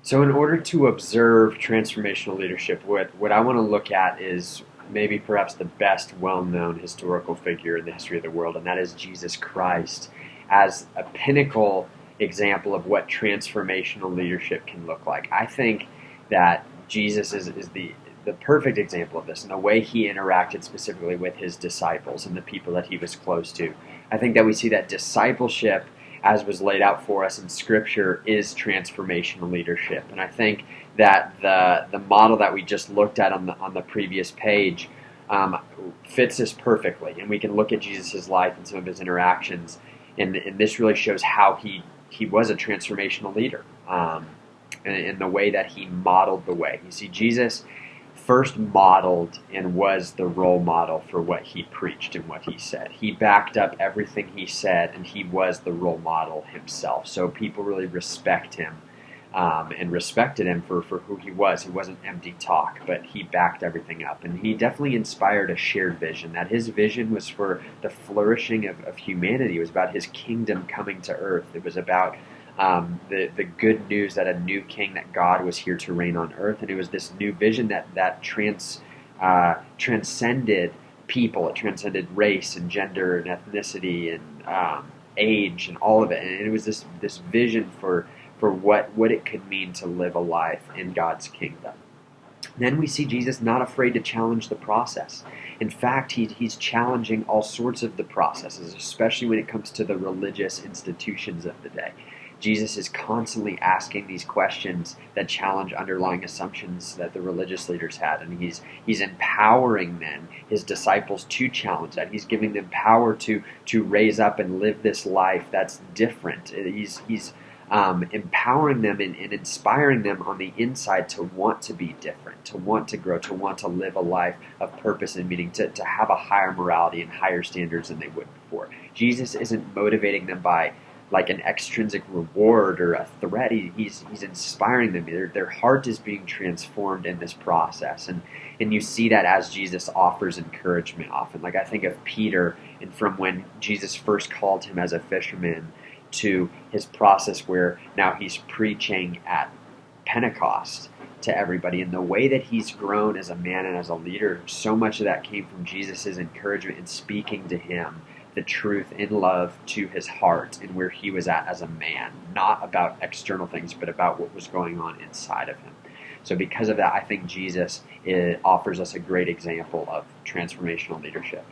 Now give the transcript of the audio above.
So in order to observe transformational leadership, what I want to look at is maybe perhaps the best well-known historical figure in the history of the world, and that is Jesus Christ, as a pinnacle example of what transformational leadership can look like. I think that Jesus is the perfect example of this in the way he interacted specifically with his disciples and the people that he was close to. I think that we see that discipleship, as was laid out for us in Scripture, is transformational leadership. And I think that the model that we just looked at on the previous page fits this perfectly. And we can look at Jesus' life and some of his interactions, and this really shows how he was a transformational leader, in the way that he modeled the way. You see, Jesus first modeled and was the role model for what he preached and what he said. He backed up everything he said, and he was the role model himself. So people really respect him, and respected him for who he was. He wasn't empty talk, but he backed everything up. And he definitely inspired a shared vision, that his vision was for the flourishing of humanity. It was about his kingdom coming to earth. It was about the good news that a new king, that God was here to reign on earth. And it was this new vision that transcended people. It transcended race and gender and ethnicity and age and all of it. And it was this vision for what it could mean to live a life in God's kingdom. Then we see Jesus not afraid to challenge the process. In fact, he's challenging all sorts of the processes, especially when it comes to the religious institutions of the day. Jesus is constantly asking these questions that challenge underlying assumptions that the religious leaders had, and he's empowering then his disciples to challenge that. He's giving them power to raise up and live this life that's different. He's empowering them and inspiring them on the inside to want to be different, to want to grow, to want to live a life of purpose and meaning, to have a higher morality and higher standards than they would before. Jesus isn't motivating them by like an extrinsic reward or a threat. He's inspiring them. Their heart is being transformed in this process. And you see that as Jesus offers encouragement often. Like I think of Peter, and from when Jesus first called him as a fisherman to his process where now he's preaching at Pentecost to everybody. And the way that he's grown as a man and as a leader, so much of that came from Jesus' encouragement and speaking to him the truth in love to his heart and where he was at as a man, not about external things, but about what was going on inside of him. So because of that, I think Jesus offers us a great example of transformational leadership.